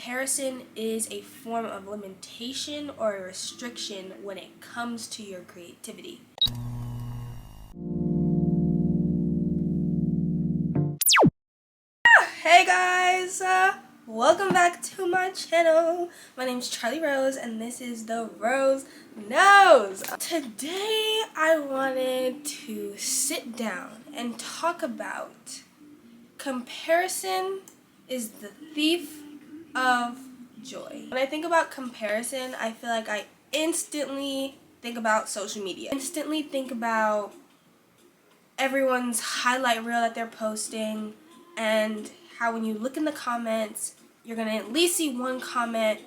comparison is a form of limitation or a restriction when it comes to your creativity. Hey guys, welcome back to my channel. My name's Charlie Rose and this is the Rose Knows. Today I wanted to sit down and talk about comparison is the thief of joy. When I think about comparison, I feel like I instantly think about social media. Instantly think about everyone's highlight reel that they're posting, and how when you look in the comments, you're gonna at least see one comment,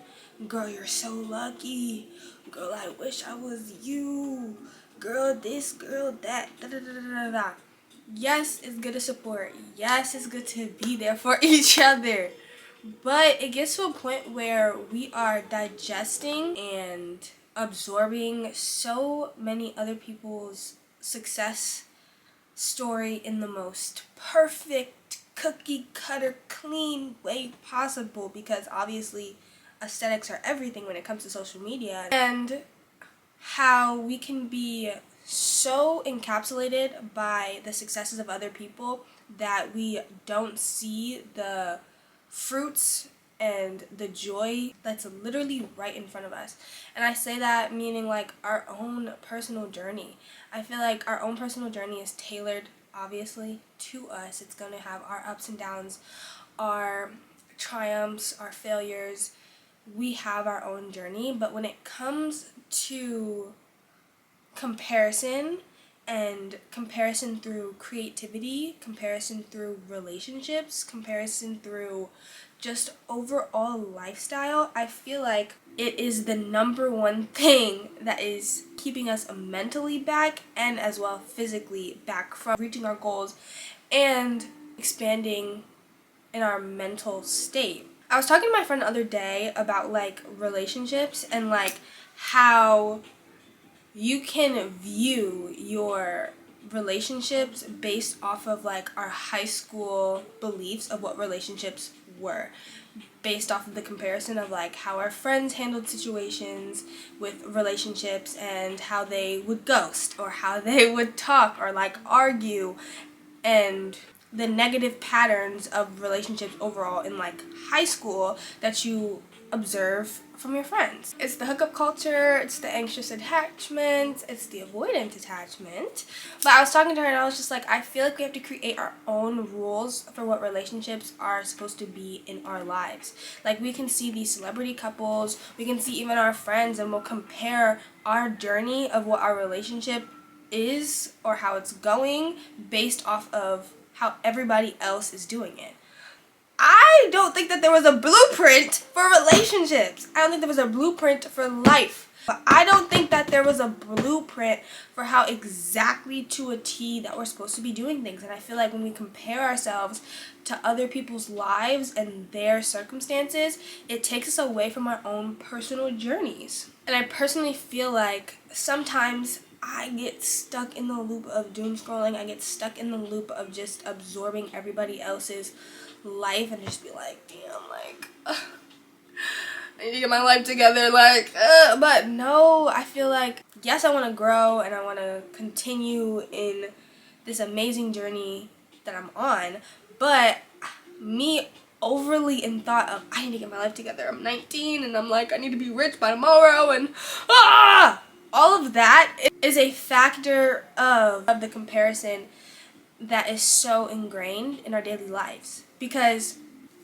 "Girl, you're so lucky. Girl, I wish I was you. Girl, this, girl, that, da da da da da da." Yes, it's good to support. Yes, it's good to be there for each other. But it gets to a point where we are digesting and absorbing so many other people's success story in the most perfect, cookie cutter, clean way possible, because obviously aesthetics are everything when it comes to social media, and how we can be so encapsulated by the successes of other people that we don't see the fruits and the joy that's literally right in front of us. And I say that meaning like our own personal journey. I feel like our own personal journey is tailored, obviously, to us. It's going to have our ups and downs, our triumphs, our failures. We have our own journey, but when it comes to comparison, and comparison through creativity, comparison through relationships, comparison through just overall lifestyle, I feel like it is the number one thing that is keeping us mentally back and as well physically back from reaching our goals and expanding in our mental state. I was talking to my friend the other day about like relationships and like how you can view your relationships based off of like our high school beliefs of what relationships were, based off of the comparison of like how our friends handled situations with relationships and how they would ghost or how they would talk or like argue, and the negative patterns of relationships overall in like high school that you observe from your friends. It's the hookup culture, it's the anxious attachment, it's the avoidant attachment. But I was talking to her and I was just like, I feel like we have to create our own rules for what relationships are supposed to be in our lives. Like we can see these celebrity couples, we can see even our friends, and we'll compare our journey of what our relationship is or how it's going based off of how everybody else is doing it. I don't think that there was a blueprint for relationships. I don't think there was a blueprint for life. But I don't think that there was a blueprint for how exactly to a T that we're supposed to be doing things. And I feel like when we compare ourselves to other people's lives and their circumstances, it takes us away from our own personal journeys. And I personally feel like sometimes I get stuck in the loop of doom scrolling. I get stuck in the loop of just absorbing everybody else's life and just be like, damn, like, I need to get my life together, like, but no, I feel like, yes, I want to grow and I want to continue in this amazing journey that I'm on, but me overly in thought of, I need to get my life together, I'm 19 and I'm like, I need to be rich by tomorrow, and all of that is a factor of the comparison that is so ingrained in our daily lives. Because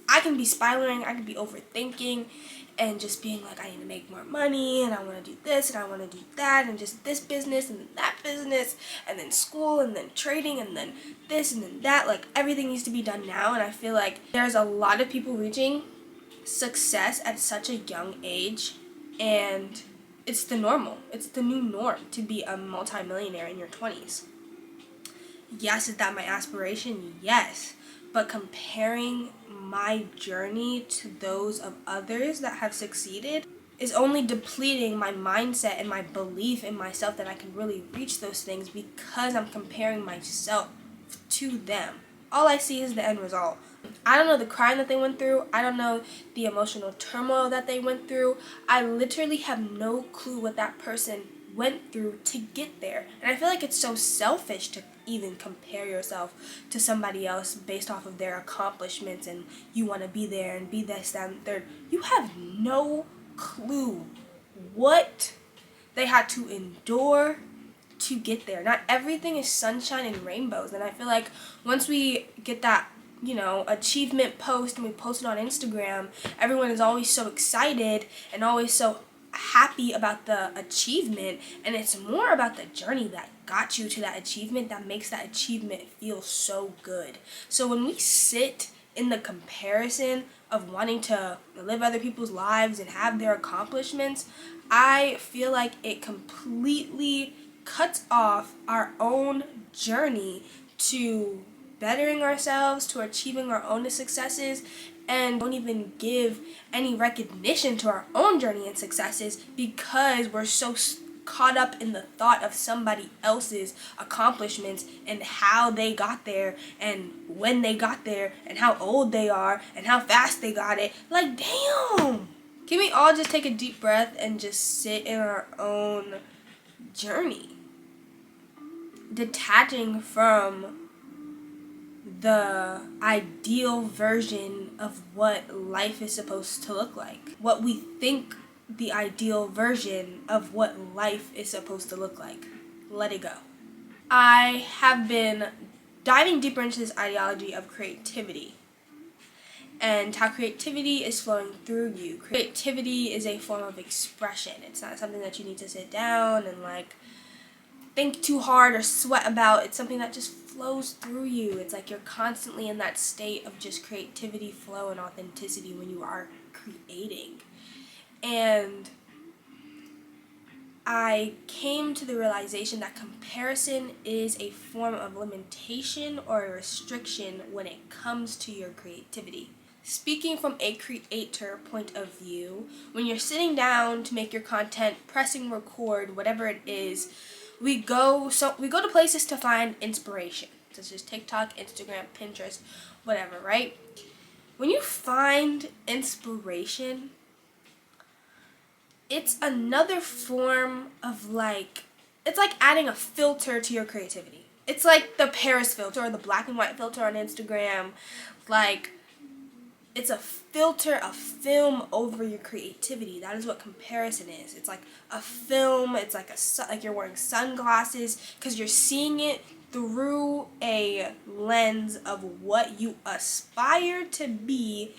I can be spiraling, I can be overthinking and just being like, I need to make more money and I want to do this and I want to do that and just this business and then that business and then school and then trading and then this and then that. Like everything needs to be done now, and I feel like there's a lot of people reaching success at such a young age, and it's the normal. It's the new norm to be a multimillionaire in your 20s. Yes, is that my aspiration? Yes. But comparing my journey to those of others that have succeeded is only depleting my mindset and my belief in myself that I can really reach those things, because I'm comparing myself to them. All I see is the end result. I don't know the crime that they went through. I don't know the emotional turmoil that they went through. I literally have no clue what that person went through to get there. And I feel like it's so selfish to even compare yourself to somebody else based off of their accomplishments, and you want to be there and be this, that, and third. You have no clue what they had to endure to get there. Not everything is sunshine and rainbows. And I feel like once we get that, achievement post and we post it on Instagram, everyone is always so excited and always so happy about the achievement, and it's more about the journey that got you to that achievement that makes that achievement feel so good. So when we sit in the comparison of wanting to live other people's lives and have their accomplishments, I feel like it completely cuts off our own journey to bettering ourselves, to achieving our own successes, and don't even give any recognition to our own journey and successes because we're so caught up in the thought of somebody else's accomplishments and how they got there and when they got there and how old they are and how fast they got it. Like, damn! Can we all just take a deep breath and just sit in our own journey? Detaching from the ideal version of what life is supposed to look like. What we think the ideal version of what life is supposed to look like. Let it go. I have been diving deeper into this ideology of creativity and how creativity is flowing through you. Creativity is a form of expression. It's not something that you need to sit down and think too hard or sweat about. It's something that just flows through you. It's like you're constantly in that state of just creativity, flow, and authenticity when you are creating. And I came to the realization that comparison is a form of limitation or a restriction when it comes to your creativity. Speaking from a creator point of view, when you're sitting down to make your content, pressing record, whatever it is, we go to places to find inspiration, such as TikTok, Instagram, Pinterest, whatever, right? When you find inspiration, it's another form of it's like adding a filter to your creativity. It's like the Paris filter or the black and white filter on Instagram. It's a filter, a film over your creativity. That is what comparison is. It's like a film. It's like you're wearing sunglasses because you're seeing it through a lens of what you aspire to be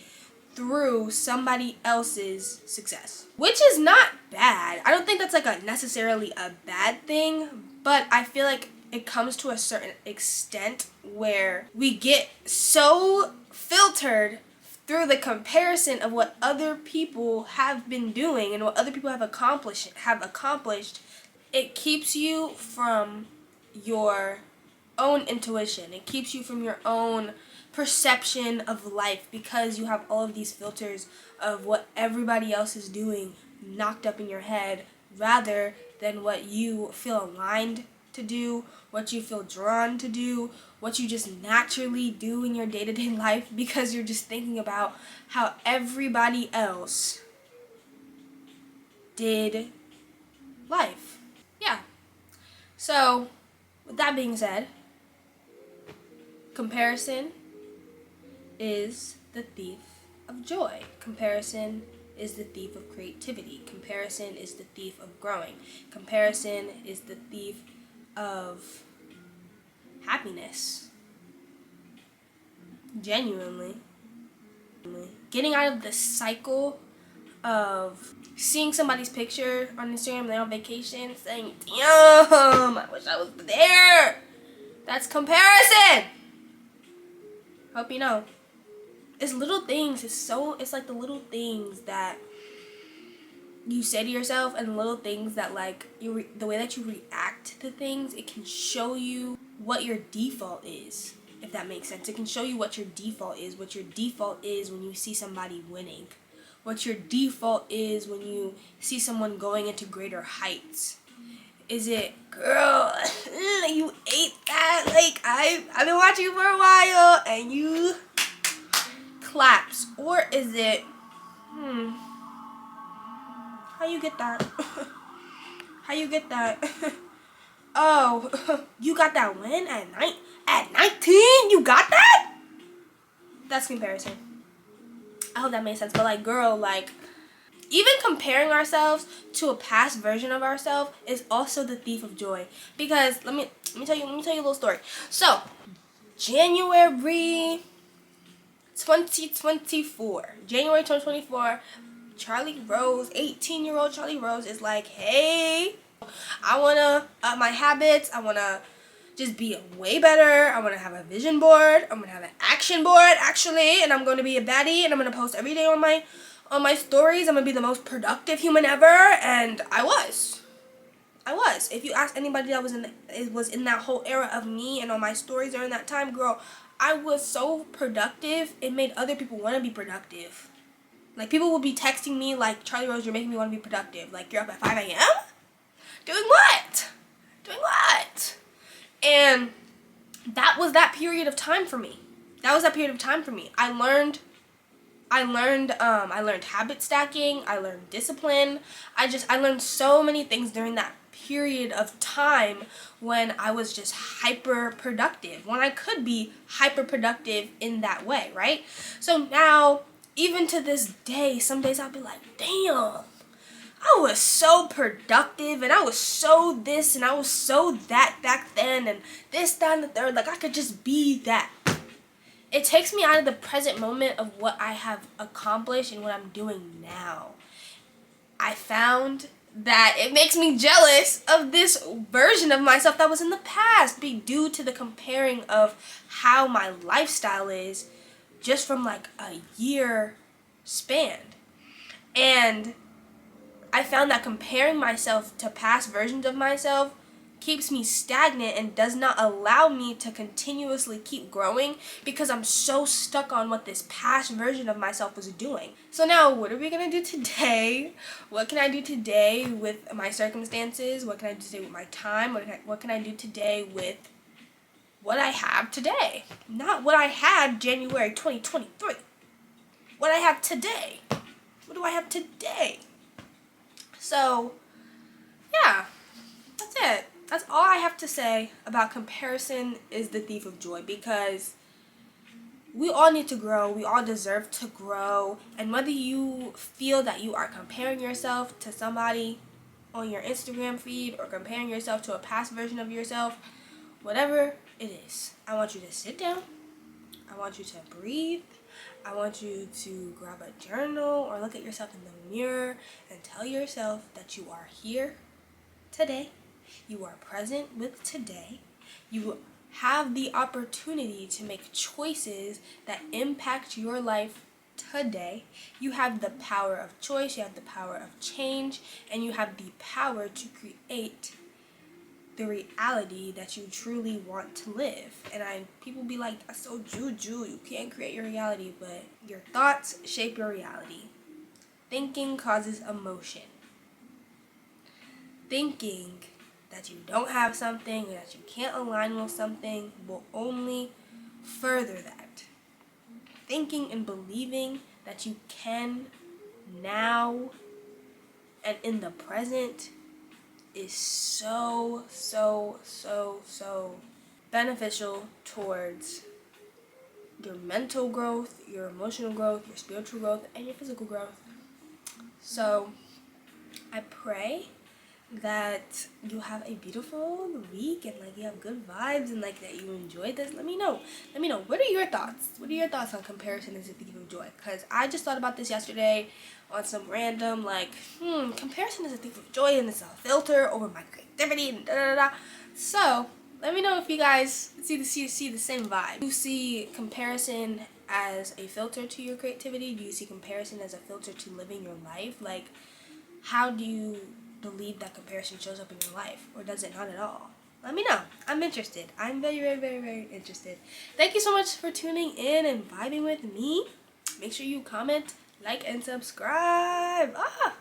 through somebody else's success, which is not bad. I don't think that's necessarily a bad thing, but I feel like it comes to a certain extent where we get so filtered through the comparison of what other people have been doing and what other people have accomplished, it keeps you from your own intuition. It keeps you from your own perception of life because you have all of these filters of what everybody else is doing knocked up in your head rather than what you feel aligned to do, what you feel drawn to do, what you just naturally do in your day-to-day life because you're just thinking about how everybody else did life. Yeah. So, with that being said, comparison is the thief of joy. Comparison is the thief of creativity. Comparison is the thief of growing. Comparison is the thief of happiness. Genuinely. Getting out of the cycle of seeing somebody's picture on Instagram, they're on vacation, saying, damn, I wish I was there. That's comparison. Hope you know. It's little things. It's like the little things that you say to yourself and little things that the way that you react to things, it can show you what your default is, if that makes sense. It can show you what your default is when you see somebody winning, what your default is when you see someone going into greater heights. Is it, girl, you ate that? I've been watching you for a while and you claps, or is it, how you get that? How you get that? Oh, you got that win at 19? You got that? That's comparison. I hope that made sense. But like, girl, like, even comparing ourselves to a past version of ourselves is also the thief of joy. Because let me tell you a little story. So, January 2024, Charlie Rose, 18-year-old Charlie Rose is like, hey, I want to up my habits. I want to just be way better. I want to have a vision board. I'm going to have an action board, actually. And I'm going to be a baddie. And I'm going to post every day on my stories. I'm going to be the most productive human ever. And I was. If you ask anybody that was in that whole era of me and on my stories during that time, girl, I was so productive. It made other people want to be productive. Like, people will be texting me like, Charlie Rose, you're making me want to be productive. Like, you're up at 5 a.m.? Doing what? And that was that period of time for me. I learned habit stacking. I learned discipline. I learned so many things during that period of time when I was just hyper productive, when I could be hyper productive in that way, right? So now, even to this day, some days I'll be like, damn, I was so productive, and I was so this, and I was so that back then, and this, that, and the third. Like, I could just be that. It takes me out of the present moment of what I have accomplished and what I'm doing now. I found that it makes me jealous of this version of myself that was in the past, due to the comparing of how my lifestyle is just from like a year span. And I found that comparing myself to past versions of myself keeps me stagnant and does not allow me to continuously keep growing, because I'm so stuck on what this past version of myself was doing. So now, what are we going to do today? What can I do today with my circumstances? What can I do today with my time? What can I do today with what I have today? Not what I had January 2023. What I have today. What do I have today? So, yeah, that's it. That's all I have to say about comparison is the thief of joy, because we all need to grow. We all deserve to grow. And whether you feel that you are comparing yourself to somebody on your Instagram feed or comparing yourself to a past version of yourself, whatever it is, I want you to sit down. I want you to breathe. I want you to grab a journal or look at yourself in the mirror and tell yourself that you are here today. You are present with today. You have the opportunity to make choices that impact your life today. You have the power of choice. You have the power of change. And you have the power to create the reality that you truly want to live. And people be like, that's so juju, you can't create your reality. But your thoughts shape your reality. Thinking causes emotion. Thinking that you don't have something or that you can't align with something will only further that. Thinking and believing that you can now and in the present is so beneficial towards your mental growth, your emotional growth, your spiritual growth, and your physical growth. So I pray that you have a beautiful week and like you have good vibes and like that you enjoyed this. Let me know. What are your thoughts? What are your thoughts on comparison as a thief of joy? Because I just thought about this yesterday on some random like, comparison is a thief of joy and it's a filter over my creativity and da da da. So let me know if you guys see the same vibe. Do you see comparison as a filter to your creativity? Do you see comparison as a filter to living your life? Like, how do you believe that comparison shows up in your life, or does it not at all? Let me know. I'm interested. I'm very interested. Thank you so much for tuning in and vibing with me. Make sure you comment, like, and subscribe.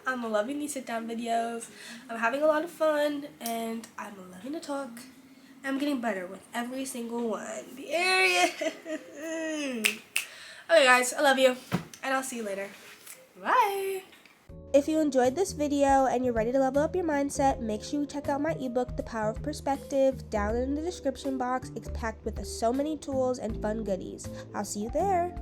I'm loving these sit down videos. I'm having a lot of fun and I'm loving to talk. I'm getting better with every single one. Period. Okay guys, I love you, and I'll see you later. Bye! If you enjoyed this video and you're ready to level up your mindset, make sure you check out my ebook, The Power of Perspective, down in the description box. It's packed with so many tools and fun goodies. I'll see you there.